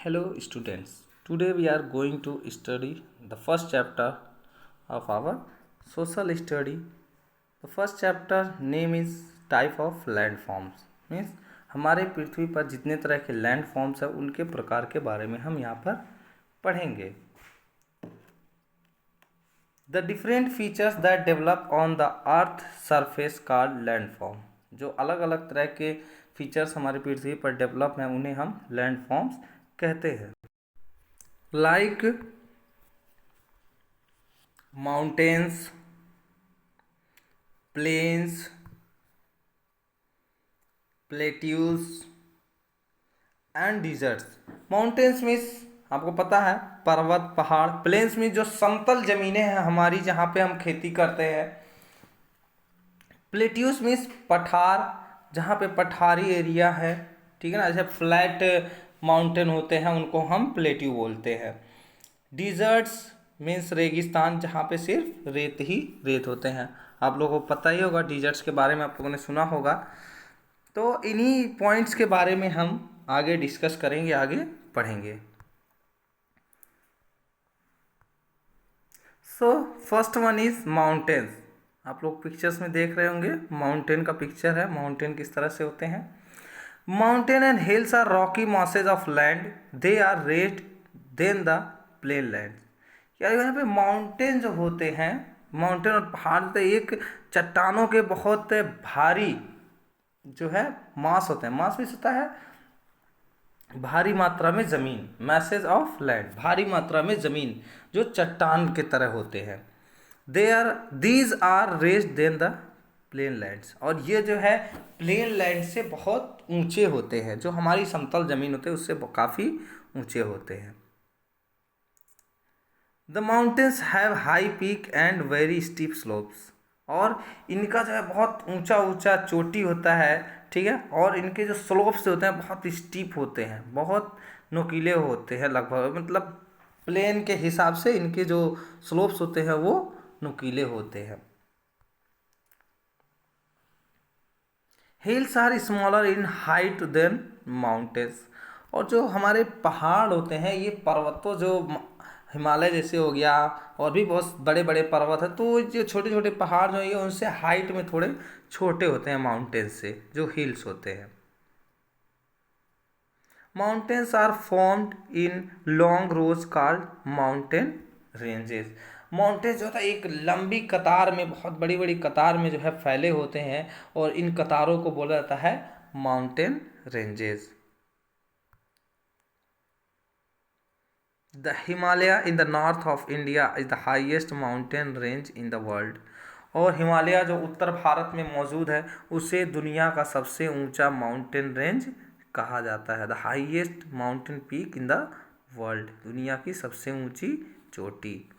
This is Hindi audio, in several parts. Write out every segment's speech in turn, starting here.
Hello students, today we are going to study the first chapter of our social study. The first chapter name is type of landforms. Means हमारे पृथ्वी पर जितने तरह के लैंडफॉर्म्स हैं उनके प्रकार के बारे में हम यहाँ पर पढ़ेंगे. The different features that develop on the earth surface called landform. जो अलग अलग तरह के फीचर्स हमारी पृथ्वी पर डेवलप हैं उन्हें हम लैंडफॉर्म्स कहते हैं. Like mountains, plains, plateaus and deserts. Mountains means आपको पता है पर्वत पहाड़. प्लेन्स मीन्स जो समतल जमीनें हैं हमारी जहाँ पे हम खेती करते हैं. प्लेट्यूज मीन्स पठार, जहाँ पे पठारी एरिया है. ठीक है ना, जैसे फ्लैट माउंटेन होते हैं उनको हम प्लेट्यू बोलते हैं. डिजर्ट्स मीन्स रेगिस्तान, जहाँ पे सिर्फ रेत ही रेत होते हैं. आप लोगों को पता ही होगा डिजर्ट्स के बारे में, आप लोगों ने सुना होगा. तो इन्हीं पॉइंट्स के बारे में हम आगे डिस्कस करेंगे, आगे पढ़ेंगे. So first one is mountains. आप लोग पिक्चर्स में देख रहे होंगे माउंटेन का पिक्चर है. माउंटेन किस तरह से होते हैं. Mountain and hills are rocky masses of land. They are raised than the plain land. यार यहाँ पे माउंटेन जो होते हैं, माउंटेन और पहाड़ होते हैं, एक चट्टानों के बहुत भारी जो है मास होते हैं. मास भी होता है भारी मात्रा में ज़मीन. मैसेज ऑफ लैंड, भारी मात्रा में ज़मीन जो चट्टान के तरह होते हैं. These are raised than the plain lands. और ये जो है प्लेन लैंड से बहुत ऊंचे होते हैं. जो हमारी समतल ज़मीन होते हैं उससे काफ़ी ऊंचे होते हैं. The mountains have high peak and very steep slopes. और इनका जो है बहुत ऊंचा ऊंचा चोटी होता है. ठीक है, और इनके जो स्लोप्स होते हैं बहुत स्टीप होते हैं, बहुत नुकीले होते हैं. लगभग मतलब प्लेन के हिसाब से इनके जो स्लोप्स होते हैं वो नुकीले होते हैं. Hills are smaller in height than mountains. और जो हमारे पहाड़ होते हैं ये पर्वतों, जो हिमालय जैसे हो गया और भी बहुत बड़े बड़े पर्वत है, तो जो छोटे छोटे पहाड़ जो है उनसे हाइट में थोड़े छोटे होते हैं माउंटेन से, जो हिल्स होते हैं. Mountains are formed in long rows called mountain ranges. Mountain जो होता है एक लंबी कतार में, बहुत बड़ी बड़ी कतार में जो है फैले होते हैं और इन कतारों को बोला जाता है mountain ranges. The Himalaya in the north of India is the highest mountain range in the world. और हिमालय जो उत्तर भारत में मौजूद है उसे दुनिया का सबसे ऊंचा माउंटेन रेंज कहा जाता है. The highest mountain peak in the world, दुनिया की सबसे ऊंची चोटी.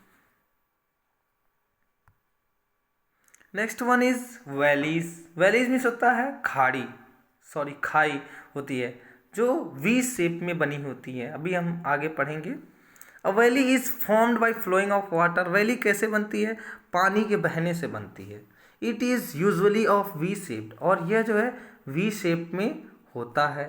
Next one is valleys. Valleys means होता है खाड़ी, खाई होती है जो वी शेप में बनी होती है. अभी हम आगे पढ़ेंगे. A valley is formed by flowing of water. Valley कैसे बनती है, पानी के बहने से बनती है. It is usually of V shaped. और यह जो है वी शेप में होता है.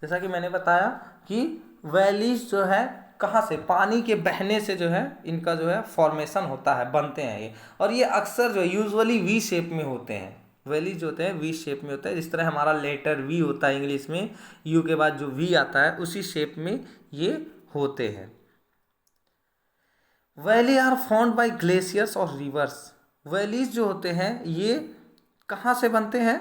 जैसा कि मैंने बताया कि वैलीज जो है कहाँ से, पानी के बहने से जो है इनका जो है फॉर्मेशन होता है, बनते हैं ये. और ये अक्सर जो यूजुअली वी शेप में होते हैं. वैली जो होते हैं वी शेप में होता है. जिस तरह हमारा लेटर वी होता है इंग्लिश में, यू के बाद जो वी आता है उसी शेप में ये होते हैं. Valley are formed by glaciers और रिवर्स. वैलीज जो होते हैं ये कहाँ से बनते हैं,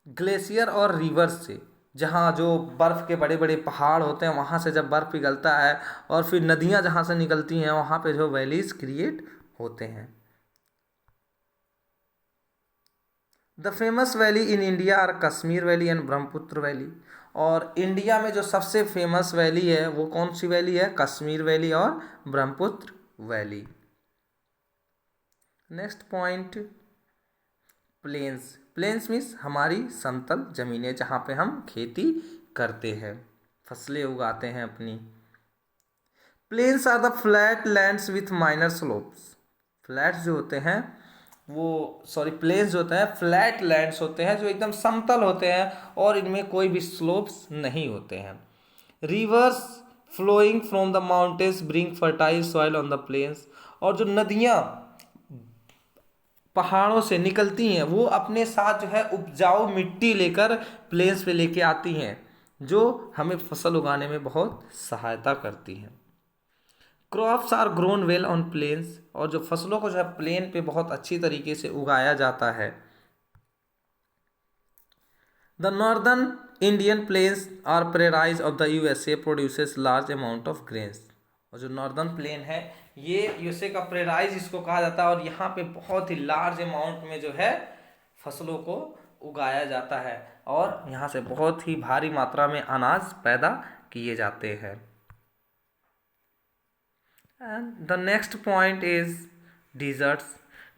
ग्लेशियर और रिवर्स से. जहाँ जो बर्फ़ के बड़े बड़े पहाड़ होते हैं वहाँ से जब बर्फ़ पिघलता है और फिर नदियाँ जहाँ से निकलती हैं वहाँ पे जो वैलीज क्रिएट होते हैं. The famous valley in India are Kashmir valley and Brahmaputra valley. और इंडिया में जो सबसे फेमस वैली है वो कौन सी वैली है, कश्मीर वैली और Brahmaputra valley. Next point, plains. Plains means हमारी समतल ज़मीनें जहाँ पे हम खेती करते हैं, फसलें उगाते हैं अपनी. Plains are the flat lands with minor slopes. Flats जो होते हैं प्लेन्स जो होते हैं फ्लैट लैंड्स होते हैं जो एकदम समतल होते हैं और इनमें कोई भी स्लोप्स नहीं होते हैं। Rivers flowing from the mountains bring fertile soil on the plains, और जो नदियाँ पहाड़ों से निकलती हैं वो अपने साथ जो है उपजाऊ मिट्टी लेकर प्लेन्स पे लेके आती हैं, जो हमें फसल उगाने में बहुत सहायता करती हैं। Crops are grown well on plains, और जो फसलों को जो है प्लेन पे बहुत अच्छी तरीके से उगाया जाता है। The northern Indian plains are prairies of the USA produces large amount of grains, और जो नॉर्दर्न प्लेन है ये यूएसए का प्रेराइज इसको कहा जाता है, और यहाँ पे बहुत ही लार्ज अमाउंट में जो है फसलों को उगाया जाता है और यहाँ से बहुत ही भारी मात्रा में अनाज पैदा किए जाते हैं। And the next point is deserts.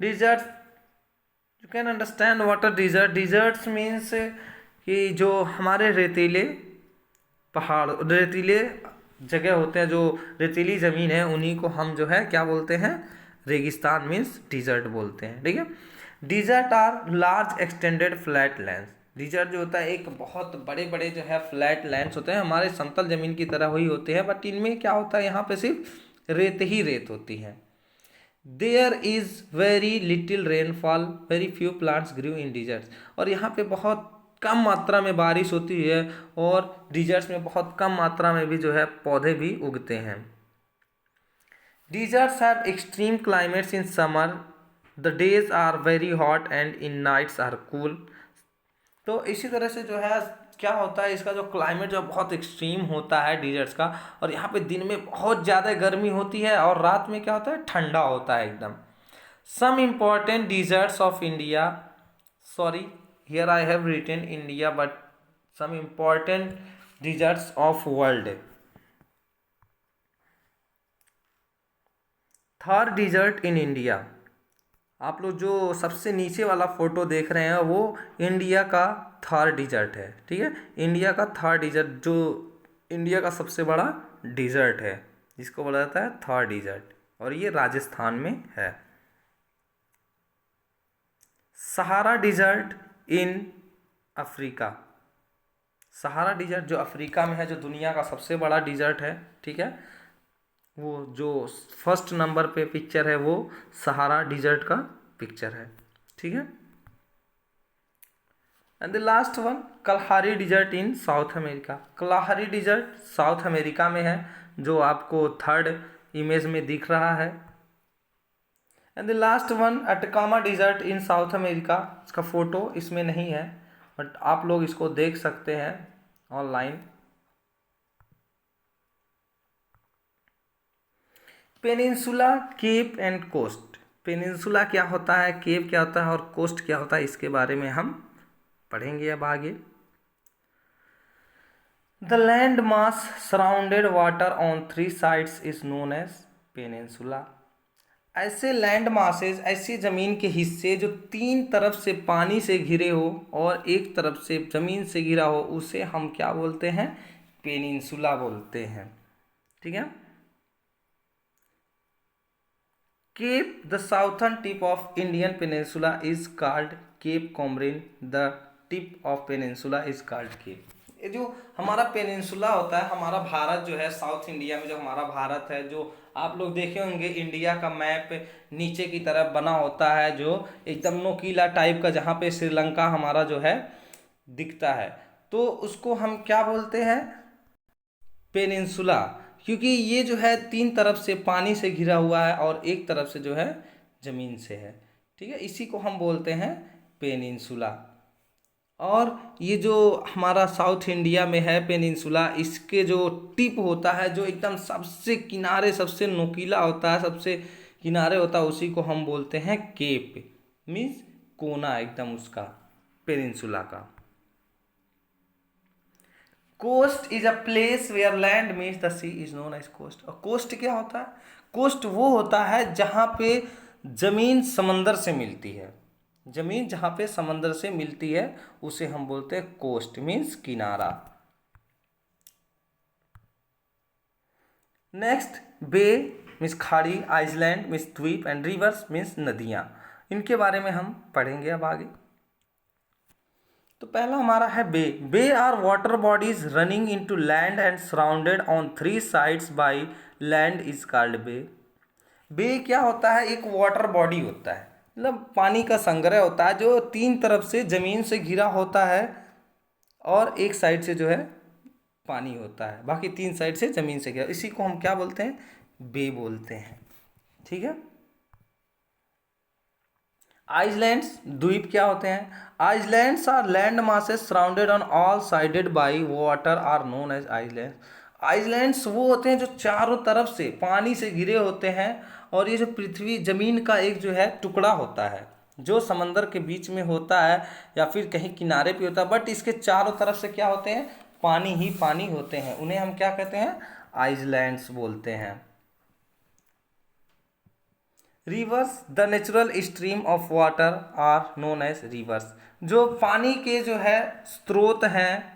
Deserts, you can understand what a desert. Deserts means कि जो हमारे रेतीले पहाड़, रेतीले जगह होते हैं, जो रेतीली ज़मीन है उन्हीं को हम जो है क्या बोलते हैं, रेगिस्तान मीन्स डिजर्ट बोलते हैं। ठीक है। Desert are large extended flat lands. Desert जो होता है एक बहुत बड़े बड़े जो है फ्लैट लैंड्स होते हैं, हमारे समतल ज़मीन की तरह ही होते हैं, बट इनमें क्या होता है यहाँ पे सिर्फ रेत ही रेत होती है। There is very little rainfall, very few plants grow in deserts, और यहाँ पे बहुत कम मात्रा में बारिश होती है और डिजर्ट्स में बहुत कम मात्रा में भी जो है पौधे भी उगते हैं। Deserts have extreme climates in summer, the days are very hot and in nights are cool. तो इसी तरह से जो है क्या होता है, इसका जो क्लाइमेट जो बहुत एक्सट्रीम होता है डिजर्ट्स का, और यहाँ पे दिन में बहुत ज़्यादा गर्मी होती है और रात में क्या होता है, ठंडा होता है एकदम। Some important deserts of India, sorry here I have written India but some important deserts of world. Thar desert in India, आप लोग जो सबसे नीचे वाला फोटो देख रहे हैं वो इंडिया का थार डिजर्ट है। ठीक है, इंडिया का थार डिजर्ट, जो इंडिया का सबसे बड़ा डिजर्ट है जिसको बोला जाता है थार डिजर्ट, और ये राजस्थान में है। Sahara desert in Africa, Sahara desert जो अफ्रीका में है, जो दुनिया का सबसे बड़ा डिजर्ट है। ठीक है, वो जो फर्स्ट नंबर पे पिक्चर है वो सहारा डिजर्ट का पिक्चर है। ठीक है, and the last one Kalahari desert in South America. Kalahari desert South America में है, जो आपको थर्ड इमेज में दिख रहा है। And the last one Atacama desert in South America, इसका फोटो इसमें नहीं है बट आप लोग इसको देख सकते हैं online. Peninsula, cape and coast. Peninsula क्या होता है, केप क्या होता है और कोस्ट क्या होता है, इसके बारे में हम पढ़ेंगे अब आगे। The land mass surrounded water on 3 sides is known as peninsula. ऐसे लैंड मासेज, ऐसी ज़मीन के हिस्से जो 3 तरफ से पानी से घिरे हो और एक तरफ से ज़मीन से घिरा हो, उसे हम क्या बोलते हैं, पेनिनसुला बोलते हैं। ठीक है। Cape, the southern tip of Indian peninsula is called cape Comorin, the tip of peninsula is called cape. ये जो हमारा पेनिनसुला होता है, हमारा भारत जो है साउथ इंडिया में जो हमारा भारत है, जो आप लोग देखे होंगे इंडिया का मैप नीचे की तरफ बना होता है, जो एकदम नोकीला टाइप का, जहाँ पे श्रीलंका हमारा जो है दिखता है, तो उसको हम क्या बोलते हैं, पेनिनसुला, क्योंकि ये जो है 3 तरफ से पानी से घिरा हुआ है और एक तरफ से जो है ज़मीन से है। ठीक है, इसी को हम बोलते हैं पेनिनसुला। और ये जो हमारा साउथ इंडिया में है पेनिनसुला, इसके जो टिप होता है, जो एकदम सबसे किनारे, सबसे नोकीला होता है, सबसे किनारे होता है, उसी को हम बोलते हैं केप, मीन्स कोना एकदम उसका, पेनिनसुला का। Coast is a place where land means the sea is known as coast. और कोस्ट क्या होता है, कोस्ट वो होता है जहाँ पे जमीन समंदर से मिलती है, जमीन जहाँ पे समंदर से मिलती है उसे हम बोलते हैं कोस्ट, मीन्स किनारा। नेक्स्ट बे मीन्स खाड़ी, आइसलैंड मीन्स द्वीप, एंड रिवर्स मीन्स नदियाँ। इनके बारे में हम पढ़ेंगे अब आगे। तो पहला हमारा है bay. Bay are water bodies running into land and surrounded on 3 sides by land is called bay. Bay क्या होता है, एक वाटर बॉडी होता है, मतलब पानी का संग्रह होता है जो 3 तरफ से ज़मीन से घिरा होता है और एक साइड से जो है पानी होता है, बाकी 3 साइड से ज़मीन से घिरा, इसी को हम क्या बोलते हैं, बे बोलते हैं। ठीक है। आइलैंड्स, द्वीप क्या होते हैं? Islands are land masses surrounded on all sided by water are known as island. Islands वो होते हैं जो चारों तरफ से पानी से घिरे होते हैं, और ये जो पृथ्वी जमीन का एक जो है टुकड़ा होता है जो समंदर के बीच में होता है या फिर कहीं किनारे पे होता है, बट इसके चारों तरफ से क्या होते हैं, पानी ही पानी होते हैं, उन्हें हम क्या कहते हैं, आइलैंड्स बोलते हैं। Rivers, the natural stream of water are known as rivers. जो पानी के जो है स्रोत हैं,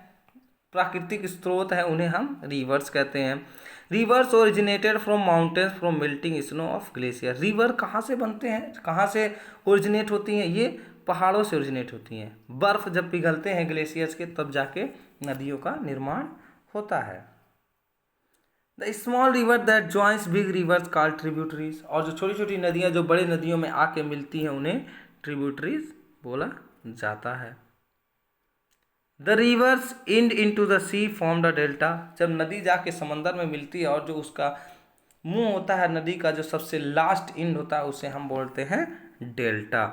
प्राकृतिक स्रोत हैं, उन्हें हम रिवर्स कहते हैं। Reverse originated from mountains from melting snow of glacier. River कहाँ से बनते हैं, कहाँ से ओरिजिनेट होती हैं? ये पहाड़ों से ओरिजिनेट होती हैं। बर्फ़ जब पिघलते हैं ग्लेशियर्स के, तब जाके नदियों का निर्माण होता है। The small river that joins big reverse called tributaries. और जो छोटी छोटी नदियाँ जो बड़े नदियों में आके मिलती हैं, उन्हें ट्रिब्यूटरीज बोला जाता है। The rivers end into the sea form the delta. जब नदी जाके समंदर में मिलती है और जो उसका मुंह होता है नदी का, जो सबसे लास्ट इंड होता है, उसे हम बोलते हैं delta.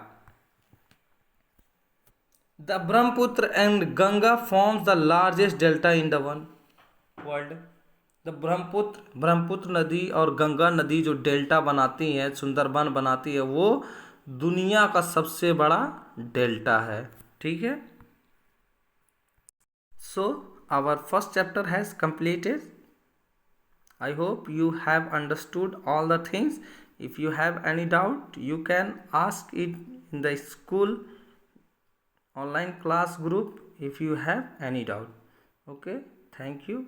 The Brahmaputra and Ganga forms the largest delta in the world. The Brahmaputra नदी और गंगा नदी जो डेल्टा बनाती हैं, सुंदरबन बनाती है, वो दुनिया का सबसे बड़ा डेल्टा है। ठीक है। So our first chapter has completed. I hope you have understood all the things. If you have any doubt, you can ask it in the school online class group if you have any doubt. Okay, thank you.